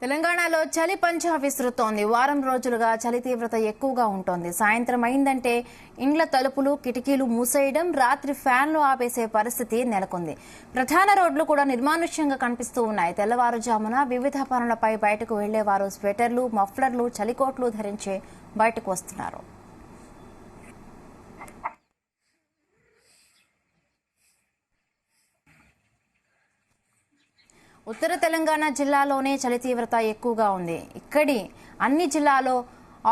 తెలంగాణలో చలి పంచా విస్తృతోంది. వారం రోజులుగా చలి తీవ్రత ఎక్కువగా ఉంటోంది. సాయంత్రం అయిందంటే ఇండ్ల తలుపులు కిటికీలు మూసేయడం, రాత్రి ఫ్యాన్లు ఆపేసే పరిస్థితి నెలకొంది. ప్రధాన రోడ్లు కూడా నిర్మానుష్యంగా కనిపిస్తూ ఉన్నాయి. తెల్లవారుజామున వివిధ పనులపై బయటకు వెళ్లేవారు స్వెటర్లు, మఫ్లర్లు, చలికోట్లు ధరించే బయటకు వస్తున్నారు. ఉత్తర తెలంగాణ జిల్లాలోనే చలి తీవ్రత ఎక్కువగా ఉంది. ఇక్కడి అన్ని జిల్లాలో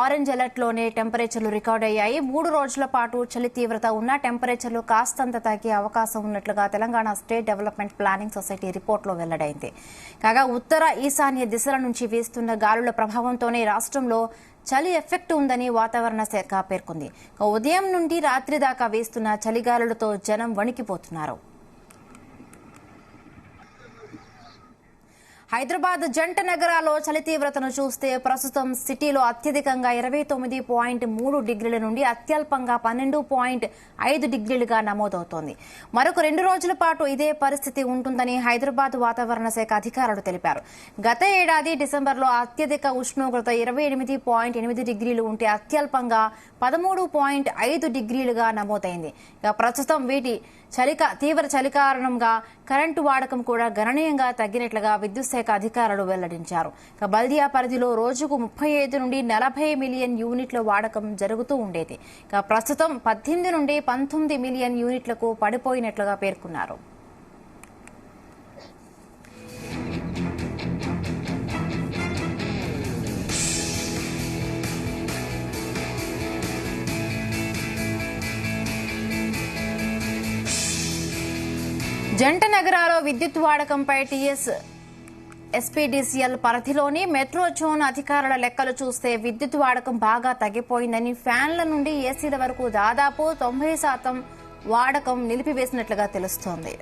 ఆరెంజ్ అలర్ట్లోనే టెంపరేచర్లు రికార్డ్ అయ్యాయి. 3 రోజుల పాటు చలి తీవ్రత ఉన్న టెంపరేచర్లు కాస్తంత తగ్గే అవకాశం ఉన్నట్లుగా Telangana state development planning society రిపోర్టులో వెల్లడైంది. కాగా ఉత్తర ఈశాన్య దిశల నుంచి వీస్తున్న గాలుల ప్రభావంతోనే రాష్ట్రంలో చలి ఎఫెక్ట్ ఉందని వాతావరణ శాఖ పేర్కొంది. ఉదయం నుండి రాత్రి దాకా వీస్తున్న చలిగాలులతో జనం వణికిపోతున్నారు. హైదరాబాద్ జంట నగరాల్లో చలి తీవ్రతను చూస్తే ప్రస్తుతం సిటీలో అత్యధికంగా 29.3 డిగ్రీల నుండి అత్యల్పంగా 12.5 డిగ్రీలుగా నమోదవుతోంది. మరొక 2 రోజుల పాటు ఇదే పరిస్థితి ఉంటుందని హైదరాబాద్ వాతావరణ శాఖ అధికారులు తెలిపారు. గత ఏడాది డిసెంబర్లో అత్యధిక ఉష్ణోగ్రత 28.8 డిగ్రీలు ఉంటే అత్యల్పంగా 13.5 డిగ్రీలుగా నమోదైంది. ప్రస్తుతం వీటి తీవ్ర చలి కారణంగా కరెంటు వాడకం కూడా గణనీయంగా తగ్గినట్లుగా విద్యుత్ శాఖ అధికారులు వెల్లడించారు. బల్దియా పరిధిలో రోజుకు 35 నుండి 40 మిలియన్ యూనిట్ల వాడకం జరుగుతూ ఉండేది. ప్రస్తుతం 18 నుండి 19 మిలియన్ యూనిట్లకు పడిపోయినట్లుగా పేర్కొన్నారు. జంట నగరాల్లో విద్యుత్ వాడకంపై టీఎస్ ఎస్పీడీసీఎల్ పరిధిలోని మెట్రో జోన్ అధికారుల లెక్కలు చూస్తే విద్యుత్ వాడకం బాగా తగ్గిపోయిందని, ఫ్యాన్ల నుండి ఏసీల వరకు దాదాపు 90% వాడకం నిలిపివేసినట్లుగా తెలుస్తోంది.